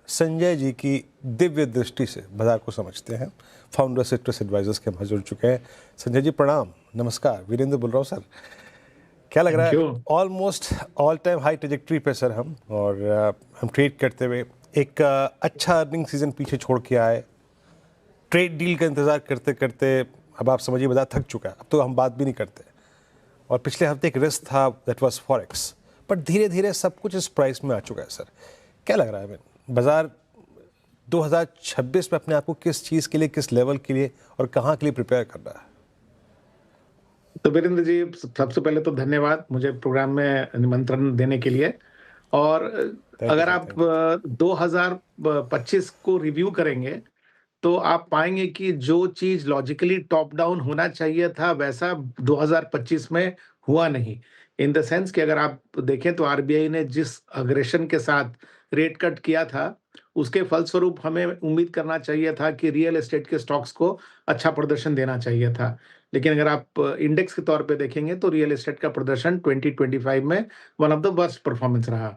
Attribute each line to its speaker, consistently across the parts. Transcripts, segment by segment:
Speaker 1: संजय जी की दिव्य दृष्टि से बाजार को समझते हैं। फाउंडर सिट्रस एडवाइजर्स के हमारे जुड़ चुके हैं। संजय जी प्रणाम, नमस्कार। वीरेंद्र बोल रहा हूँ सर। क्या लग रहा है? Almost all time high trajectory पे सर हम, और हम ट्रेड करते हुए एक अच्छा अर्निंग सीजन पीछे छोड़ के आए। ट्रेड डील का इंतज़ार करते करते अब आप समझिए बाजार थक चुका है। अब तो हम बात भी नहीं करते। और पिछले हफ्ते एक रिस्क था, दैट वाज फॉरेक्स, बट धीरे धीरे सब कुछ इस प्राइस में आ चुका है सर। क्या लग रहा है बाजार 2026 में अपने आप को किस चीज़ के लिए, किस लेवल के लिए और कहाँ के लिए प्रिपेयर कर रहा है?
Speaker 2: तो वीरेंद्र जी, सबसे पहले तो धन्यवाद मुझे प्रोग्राम में निमंत्रण देने के लिए। और अगर आप 2025 को रिव्यू करेंगे तो आप पाएंगे कि जो चीज लॉजिकली टॉप डाउन होना चाहिए था वैसा 2025 में हुआ नहीं। इन द सेंस कि अगर आप देखें तो आरबीआई ने जिस अग्रेशन के साथ रेट कट किया था उसके फलस्वरूप हमें उम्मीद करना चाहिए था कि रियल एस्टेट के स्टॉक्स को अच्छा प्रदर्शन देना चाहिए था। लेकिन अगर आप इंडेक्स के तौर पे देखेंगे तो रियल एस्टेट का प्रदर्शन 2025 में one of the worst performance रहा।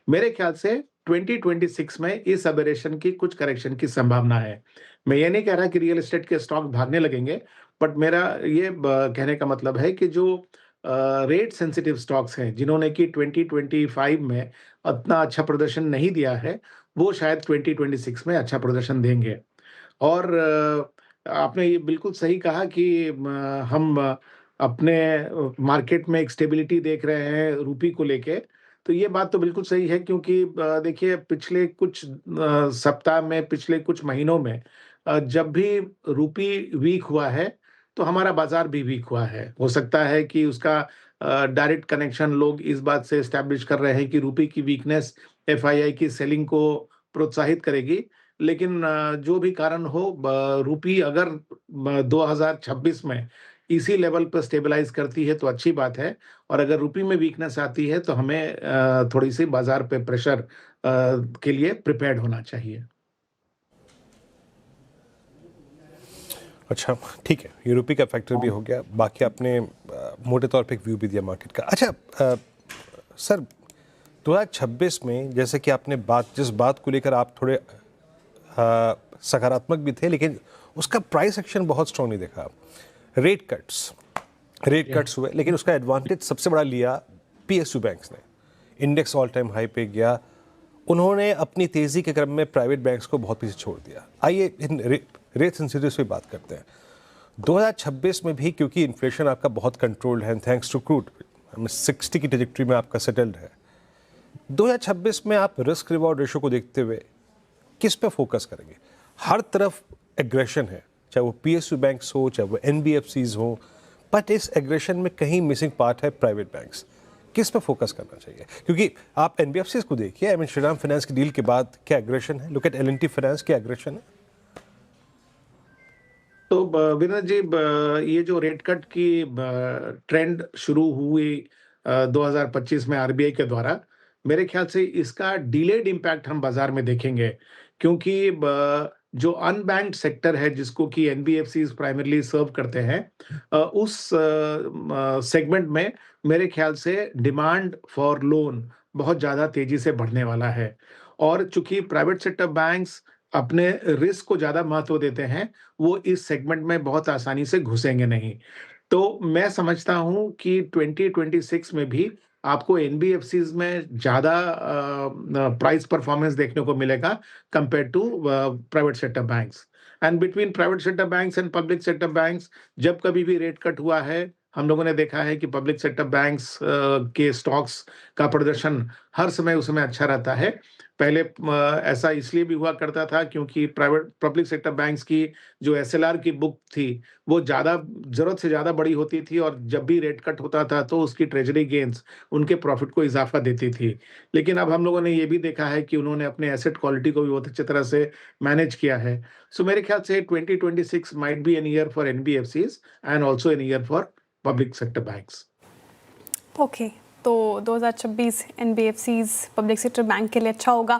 Speaker 2: मेरे ख्याल से 2026 में इस अबेरेशन की कुछ करेक्शन की संभावना है। मैं ये नहीं कह रहा कि रियल एस्टेट के स्टॉक भागने लगेंगे, बट मेरा ये कहने का मतलब है कि जो रेट सेंसिटिव स्टॉक्स हैं जिन्होंने कि 2025 में उतना अच्छा प्रदर्शन नहीं दिया है, वो शायद 2026 में अच्छा प्रदर्शन देंगे। और आपने ये बिल्कुल सही कहा कि हम अपने मार्केट में एक स्टेबिलिटी देख रहे हैं रूपी को लेके। तो ये बात तो बिल्कुल सही है क्योंकि देखिए पिछले कुछ सप्ताह में, पिछले कुछ महीनों में जब भी रूपी वीक हुआ है, तो हमारा बाजार भी वीक हुआ है। हो सकता है कि उसका डायरेक्ट कनेक्शन लोग इस बात से एस्टैब्लिश कर रहे हैं कि रूपी की वीकनेस एफआईआई की सेलिंग को प्रोत्साहित करेगी। लेकिन जो भी कारण हो, रूपी अगर 2026 में इसी लेवल पर स्टेबलाइज करती है तो अच्छी बात है। और अगर रूपी में वीकनेस आती है तो हमें थोड़ी सी बाजार पे प्रेशर के लिए प्रिपेयर्ड होना चाहिए।
Speaker 1: अच्छा, ठीक है, यूरोपी का फैक्टर भी हो गया। बाकी आपने मोटे तौर पे एक व्यू भी दिया मार्केट का। अच्छा सर, 2026 में जैसे कि आपने जिस बात को लेकर आप थोड़े सकारात्मक भी थे, लेकिन उसका प्राइस एक्शन बहुत स्ट्रॉन्ग नहीं देखा। रेट कट्स हुए, लेकिन उसका एडवांटेज सबसे बड़ा लिया पीएसयू बैंक्स ने। इंडेक्स ऑल टाइम हाई पे गया। उन्होंने अपनी तेजी के क्रम में प्राइवेट बैंक्स को बहुत पीछे छोड़ दिया। आइए इन रेट सेंसिटिव्स पे बात करते हैं। 2026 में भी क्योंकि इन्फ्लेशन आपका बहुत कंट्रोल्ड है, थैंक्स टू क्रूड 60 की ट्रेजेक्टरी में आपका सेटल्ड है। 2026 में आप रिस्क रिवॉर्ड रेशो को देखते हुए किस पे फोकस करेंगे? हर तरफ एग्रेशन है, चाहे वो पीएसयू बैंक्स हो, चाहे वो एनबीएफसीज हो, बट इस एग्रेशन में कहीं मिसिंग पार्ट है प्राइवेट बैंक्स। किस पे फोकस करना चाहिए? क्योंकि आप एनबीएफसीज को देखिए, आई मीन श्रीराम फाइनेंस की डील के बाद क्या एग्रेशन है, लुक एट एल&टी फाइनेंस, क्या एग्रेशन है।
Speaker 2: तो विनोद जी, ये जो रेट कट की ट्रेंड शुरू हुई 2025 में आरबीआई के द्वारा, मेरे ख्याल से इसका डिलेड इम्पैक्ट हम बाजार में देखेंगे। क्योंकि जो अनबैंक्ड सेक्टर है जिसको कि एनबीएफसीज प्राइमरली सर्व करते हैं, उस सेगमेंट में मेरे ख्याल से डिमांड फॉर लोन बहुत ज़्यादा तेजी से बढ़ने वाला है। और चूंकि प्राइवेट सेक्टर बैंक्स अपने रिस्क को ज़्यादा महत्व देते हैं, वो इस सेगमेंट में बहुत आसानी से घुसेंगे नहीं। तो मैं समझता हूँ कि 2026 में भी आपको एनबीएफसीज़ में ज़्यादा प्राइस परफॉर्मेंस देखने को मिलेगा compared to private sector banks. And between private sector banks and public sector banks, जब कभी भी रेट कट हुआ है, हम लोगों ने देखा है कि पब्लिक सेक्टर बैंक्स के स्टॉक्स का प्रदर्शन हर समय उस समय अच्छा रहता है। पहले ऐसा इसलिए भी हुआ करता था क्योंकि प्राइवेट पब्लिक सेक्टर बैंक्स की जो एसएलआर की बुक थी, वो ज़्यादा ज़रूरत से ज़्यादा बड़ी होती थी और जब भी रेट कट होता था तो उसकी ट्रेजरी गेन्स उनके प्रॉफिट को इज़ाफ़ा देती थी। लेकिन अब हम लोगों ने ये भी देखा है कि उन्होंने अपने एसेट क्वालिटी को भी बहुत अच्छी तरह से मैनेज किया है। सो मेरे ख्याल से 2026 might be an year for NBFCs and also an year for public sector banks.
Speaker 3: Okay, तो 2026 एनबीएफसीज पब्लिक सेक्टर बैंक के लिए अच्छा होगा।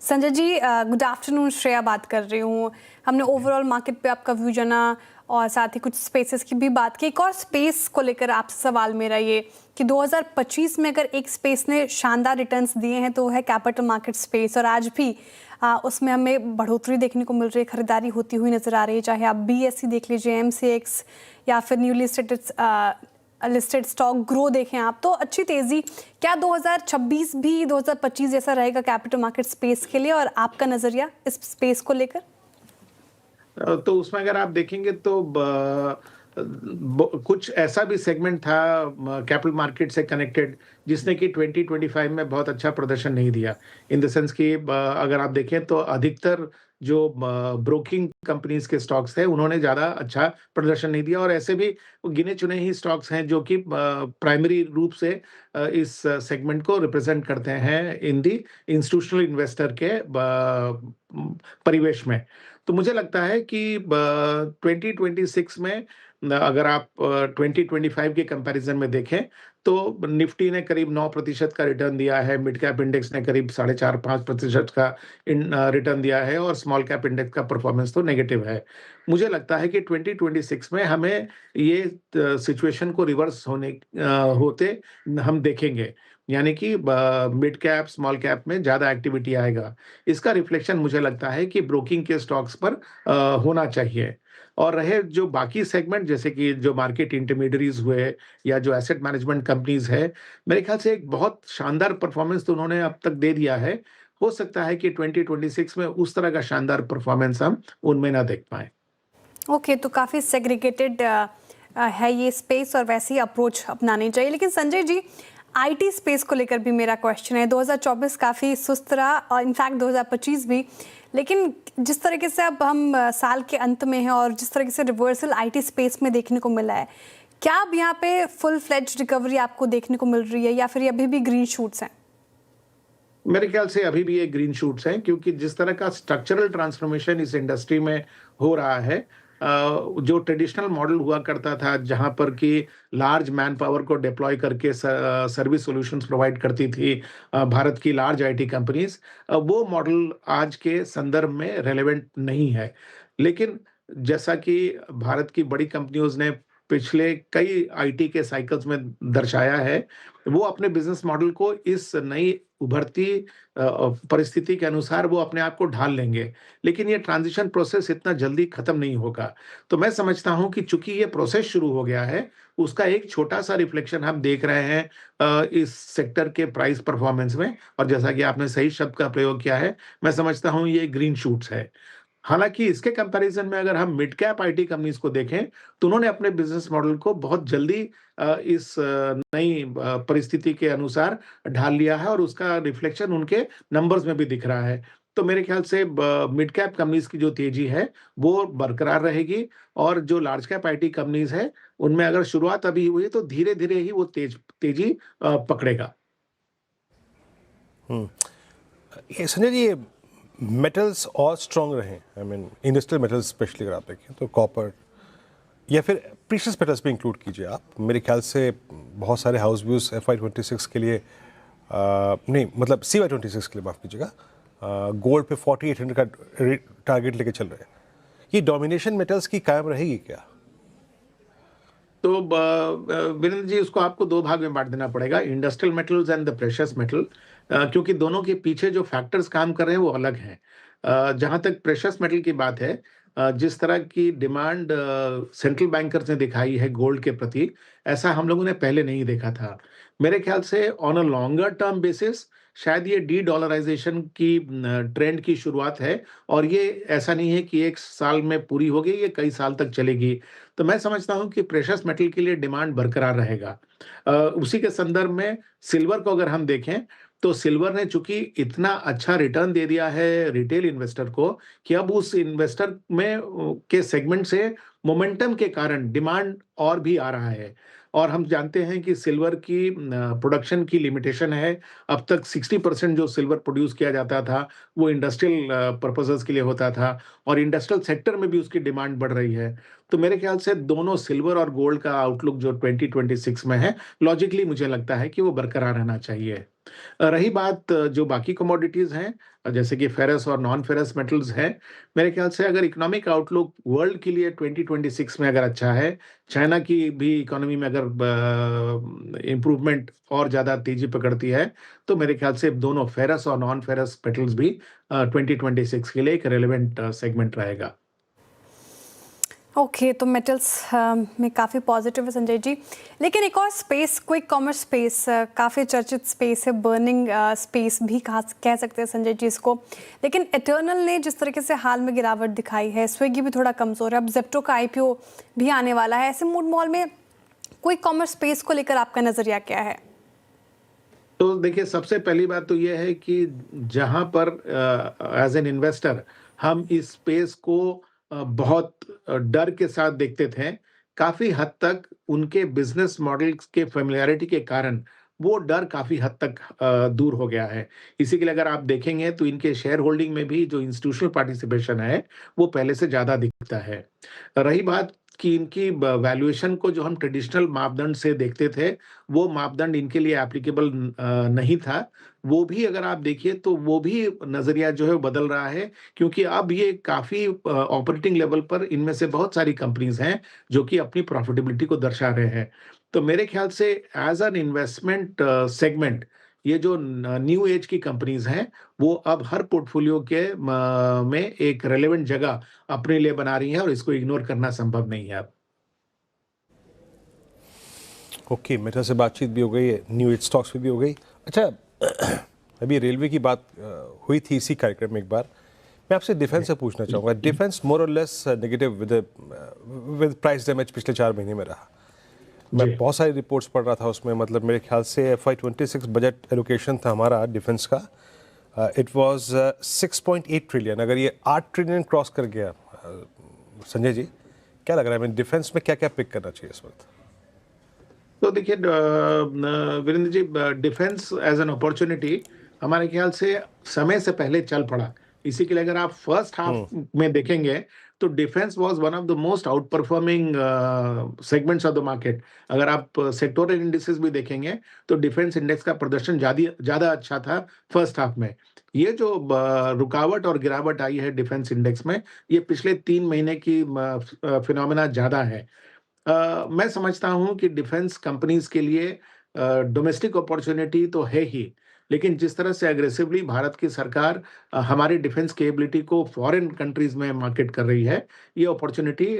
Speaker 3: संजय जी, गुड आफ्टरनून, श्रेया बात कर रही हूँ। हमने ओवरऑल मार्केट पे आपका व्यू जाना और साथ ही कुछ स्पेसेस की भी बात की। एक और स्पेस को लेकर आपसे सवाल मेरा ये कि 2025 में अगर एक स्पेस ने शानदार रिटर्न्स दिए हैं तो है कैपिटल मार्केट स्पेस, और आज भी उसमें हमें बढ़ोतरी देखने को मिल रही है, खरीदारी होती हुई नजर आ रही है। चाहे आप BSE देख लीजिए, MCX या फिर न्यू लिस्टेड स्टॉक ग्रो देखें आप, तो अच्छी तेजी। क्या 2026 भी 2025 जैसा रहेगा कैपिटल मार्केट स्पेस के लिए, और आपका नजरिया इस स्पेस को लेकर?
Speaker 2: तो उसमें अगर आप देखेंगे तो कुछ ऐसा भी सेगमेंट था कैपिटल मार्केट से कनेक्टेड जिसने कि 2025 में बहुत अच्छा प्रदर्शन नहीं दिया। इन द सेंस कि अगर आप देखें तो अधिकतर जो ब्रोकिंग कंपनीज के स्टॉक्स थे उन्होंने ज़्यादा अच्छा प्रदर्शन नहीं दिया, और ऐसे भी गिने चुने ही स्टॉक्स हैं जो कि प्राइमरी रूप से इस सेगमेंट को रिप्रेजेंट करते हैं इन दी इंस्टीट्यूशनल इन्वेस्टर के परिवेश में। तो मुझे लगता है कि 2026 में अगर आप 2025 के कंपैरिजन में देखें तो निफ्टी ने करीब 9% का रिटर्न दिया है, मिड कैप इंडेक्स ने करीब 4.5-5% का रिटर्न दिया है, और स्मॉल कैप इंडेक्स का परफॉर्मेंस तो नेगेटिव है। मुझे लगता है कि 2026 में हमें ये सिचुएशन को रिवर्स होते हम देखेंगे, यानी कि मिड कैप स्मॉल कैप में ज़्यादा एक्टिविटी आएगा। इसका रिफ्लेक्शन मुझे लगता है कि ब्रोकिंग के स्टॉक्स पर होना चाहिए। और रहे जो बाकी सेगमेंट जैसे कि जो मार्केट इंटरमीडियरीज हुए या जो एसेट मैनेजमेंट कंपनीज है, मेरे ख्याल से एक बहुत शानदार परफॉर्मेंस तो उन्होंने अब तक दे दिया है। हो सकता है कि 2026 में उस तरह का शानदार परफॉर्मेंस हम उनमें ना देख पाएं।
Speaker 3: ओके, तो काफ़ी सेग्रीगेटेड है ये स्पेस, और वैसी अप्रोच अपनानी चाहिए। लेकिन संजय जी, IT स्पेस को लेकर भी मेरा क्वेश्चन है। 2024 काफ़ी सुस्त रहा, और इनफैक्ट 2025 भी, लेकिन जिस तरीके से अब हम साल के अंत में हैं और जिस तरीके से रिवर्सल IT स्पेस में देखने को मिला है, क्या अब यहाँ पे फुल फ्लेज रिकवरी आपको देखने को मिल रही है, या फिर अभी भी ग्रीन शूट्स हैं?
Speaker 2: मेरे ख्याल से अभी भी ये ग्रीन शूट्स हैं, क्योंकि जिस तरह का स्ट्रक्चरल ट्रांसफॉर्मेशन इस इंडस्ट्री में हो रहा है, जो ट्रेडिशनल मॉडल हुआ करता था जहां पर कि लार्ज मैन पावर को डिप्लॉय करके सर्विस सॉल्यूशंस प्रोवाइड करती थी भारत की लार्ज IT कंपनीज, वो मॉडल आज के संदर्भ में रेलेवेंट नहीं है। लेकिन जैसा कि भारत की बड़ी कंपनियों ने पिछले कई IT के साइकिल्स में दर्शाया है, वो अपने बिजनेस मॉडल को इस नई उभरती परिस्थिति के अनुसार वो अपने आप को ढाल लेंगे। लेकिन ये ट्रांजिशन प्रोसेस इतना जल्दी खत्म नहीं होगा। तो मैं समझता हूँ कि चूंकि ये प्रोसेस शुरू हो गया है, उसका एक छोटा सा रिफ्लेक्शन हम देख रहे हैं इस सेक्टर के प्राइस परफॉर्मेंस में, और जैसा कि आपने सही शब्द का प्रयोग किया है, मैं समझता हूँ ये ग्रीन शूट्स है। हालांकि इसके कंपैरिजन में अगर हम मिड कैप IT कंपनीज को देखें तो उन्होंने अपने बिजनेस मॉडल को बहुत जल्दी इस नई परिस्थिति के अनुसार ढाल लिया है, और उसका रिफ्लेक्शन उनके नंबर्स में भी दिख रहा है। तो मेरे ख्याल से मिड कैप कंपनीज की जो तेजी है वो बरकरार रहेगी, और जो लार्ज कैप IT कंपनीज है उनमें अगर शुरुआत अभी हुई है तो धीरे धीरे ही वो तेजी पकड़ेगा।
Speaker 1: ये संजय जी, ये मेटल्स और स्ट्रॉन्ग रहे, I mean industrial metals specially अगर आप देखें तो कॉपर या फिर प्रीशियस मेटल्स भी इंक्लूड कीजिए आप। मेरे ख्याल से बहुत सारे हाउस व्यूज FY26 के लिए नहीं मतलब CY26 के लिए माफ़ कीजिएगा, गोल्ड पे 4800 का टारगेट लेके चल रहे हैं। ये डोमिनेशन मेटल्स की कायम रहेगी क्या?
Speaker 2: तो वीरेंद्र जी, उसको आपको दो भाग में बांट देना पड़ेगा, industrial metals and the precious metal, क्योंकि दोनों के पीछे जो फैक्टर्स काम कर रहे हैं वो अलग हैं। जहां तक प्रेशियस मेटल की बात है, जिस तरह की डिमांड सेंट्रल बैंकर्स ने दिखाई है गोल्ड के प्रति, ऐसा हम लोगों ने पहले नहीं देखा था। मेरे ख्याल से on a longer term basis शायद ये डी डॉलराइजेशन की ट्रेंड की शुरुआत है, और ये ऐसा नहीं है कि एक साल में पूरी होगी, ये कई साल तक चलेगी। तो मैं समझता हूं कि प्रेशियस मेटल के लिए डिमांड बरकरार रहेगा। उसी के संदर्भ में सिल्वर को अगर हम देखें तो सिल्वर ने चूंकि इतना अच्छा रिटर्न दे दिया है रिटेल इन्वेस्टर को कि अब उस इन्वेस्टर में के सेगमेंट से मोमेंटम के कारण डिमांड और भी आ रहा है। और हम जानते हैं कि सिल्वर की प्रोडक्शन की लिमिटेशन है। अब तक 60% जो सिल्वर प्रोड्यूस किया जाता था वो इंडस्ट्रियल पर्पसेस के लिए होता था, और इंडस्ट्रियल सेक्टर में भी उसकी डिमांड बढ़ रही है। तो मेरे ख्याल से दोनों सिल्वर और गोल्ड का आउटलुक जो 2026 में है, लॉजिकली मुझे लगता है कि वो बरकरार रहना चाहिए। रही बात जो बाकी कमोडिटीज़ हैं, जैसे कि फेरस और नॉन फेरस मेटल्स हैं, मेरे ख्याल से अगर इकोनॉमिक आउटलुक वर्ल्ड के लिए 2026 में अगर अच्छा है, चाइना की भी इकोनॉमी में अगर इम्प्रूवमेंट और ज़्यादा तेज़ी पकड़ती है, तो मेरे ख्याल से दोनों फेरस और नॉन फेरस मेटल्स भी 2026 के लिए एक रेलेवेंट सेगमेंट रहेगा।
Speaker 3: ओके, तो मेटल्स में काफ़ी पॉजिटिव है संजय जी। लेकिन एक और स्पेस, क्विक कॉमर्स स्पेस, काफ़ी चर्चित स्पेस है, बर्निंग स्पेस भी कह सकते हैं संजय जी इसको। लेकिन इटर्नल ने जिस तरीके से हाल में गिरावट दिखाई है, स्विगी भी थोड़ा कमज़ोर है, अब जेप्टो का आईपीओ भी आने वाला है, ऐसे मूड मॉल में क्विक कॉमर्स स्पेस को लेकर आपका नज़रिया क्या है?
Speaker 2: तो देखिए, सबसे पहली बात तो ये है कि जहाँ पर एज एन इन्वेस्टर हम इस स्पेस को बहुत डर के साथ देखते थे, काफ़ी हद तक उनके बिजनेस मॉडल्स के फ़ैमिलियरिटी के कारण वो डर काफ़ी हद तक दूर हो गया है। इसी के लिए अगर आप देखेंगे तो इनके शेयर होल्डिंग में भी जो इंस्टीट्यूशनल पार्टिसिपेशन है, वो पहले से ज़्यादा दिखता है। रही बात कि इनकी वैल्यूएशन को जो हम ट्रेडिशनल मापदंड से देखते थे, वो मापदंड इनके लिए एप्लीकेबल नहीं था। वो भी अगर आप देखिए तो वो भी नज़रिया जो है वो बदल रहा है, क्योंकि अब ये काफ़ी ऑपरेटिंग लेवल पर इनमें से बहुत सारी कंपनीज़ हैं, जो कि अपनी प्रॉफिटेबिलिटी को दर्शा रहे हैं। तो मेरे ख्याल से एज़ एन इन्वेस्टमेंट सेगमेंट, ये जो न्यू एज की कंपनीज़ हैं, वो अब हर पोर्टफोलियो के में एक रेलेवेंट जगह अपने लिए बना रही हैं और इसको इग्नोर करना संभव नहीं है अब।
Speaker 1: ओके, मेटल से बातचीत भी हो गई है, न्यू एज स्टॉक्स पे भी हो गई। अच्छा, अभी रेलवे की बात हुई थी इसी कार्यक्रम में एक बार। मैं आपसे डिफेंस से पूछना चाहूँगा। डिफेंस मोर और less negative with price damage पिछले 4 महीने में रहा। मैं
Speaker 2: जी।
Speaker 1: बहुत सारी रिपोर्ट्स पढ़ रहा था उसमें, मतलब मेरे ख्याल से FY26 बजट एलोकेशन था हमारा डिफेंस का, इट वाज 6.8 ट्रिलियन। अगर ये 8 ट्रिलियन क्रॉस कर गया, संजय जी क्या लग रहा है, मैं डिफेंस में क्या क्या पिक करना चाहिए इस वक्त?
Speaker 2: तो देखिए Virendra ji, defence as an opportunity हमारे ख्याल से समय से पहले चल पड़ा। इसी के लिए अगर आप फर्स्ट हाफ में देखेंगे तो defence was one of the most out performing segments of the market. अगर आप सेक्टोरल इंडिसेस भी देखेंगे तो डिफेंस इंडेक्स का प्रदर्शन ज़्यादा अच्छा था फर्स्ट हाफ में। ये जो रुकावट और गिरावट आई है डिफेंस इंडेक्स में, ये पिछले 3 महीने की फिनोमेना ज़्यादा है। मैं समझता हूँ कि डिफेंस कंपनीज़ के लिए डोमेस्टिक अपॉर्च्युनिटी तो है ही, लेकिन जिस तरह से एग्रेसिवली भारत की सरकार हमारी डिफेंस कैपेबिलिटी को फॉरेन कंट्रीज़ में मार्केट कर रही है, ये अपॉर्च्युनिटी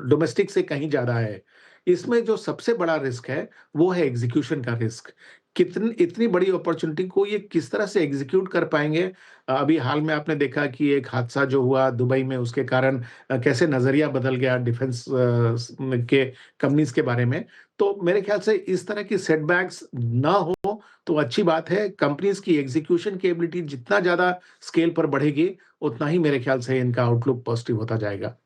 Speaker 2: डोमेस्टिक से कहीं ज़्यादा है। इसमें जो सबसे बड़ा रिस्क है, वो है एग्ज़ीक्यूशन का रिस्क। इतनी बड़ी अपॉर्च्युनिटी को ये किस तरह से एग्ज़ीक्यूट कर पाएँगे? अभी हाल में आपने देखा कि एक हादसा जो हुआ दुबई में, उसके कारण कैसे नज़रिया बदल गया डिफेंस के कंपनीज़ के बारे में। तो मेरे ख्याल से इस तरह की सेटबैक्स ना हो तो अच्छी बात है। कंपनीज़ की एग्ज़ीक्यूशन की एबिलिटी जितना ज़्यादा स्केल पर बढ़ेगी, उतना ही मेरे ख्याल से इनका आउटलुक पॉजिटिव होता जाएगा।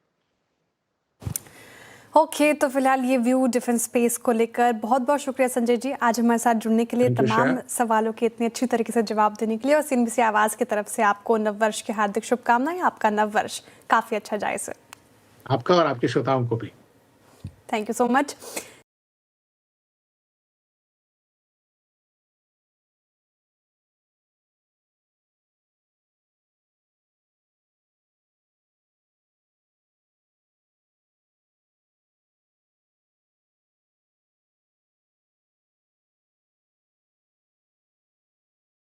Speaker 3: ओके, तो फिलहाल ये व्यू डिफेंस स्पेस को लेकर बहुत बहुत शुक्रिया संजय जी, आज हमारे साथ जुड़ने के लिए,
Speaker 2: थैंक यू
Speaker 3: तमाम
Speaker 2: श्रेया।
Speaker 3: सवालों के इतनी अच्छी तरीके से जवाब देने के लिए, और CNBC आवाज़ की तरफ से आपको नववर्ष की हार्दिक शुभकामनाएं। आपका नववर्ष काफ़ी अच्छा जाए सर।
Speaker 2: आपका और आपके श्रोताओं को भी।
Speaker 3: Thank you so much.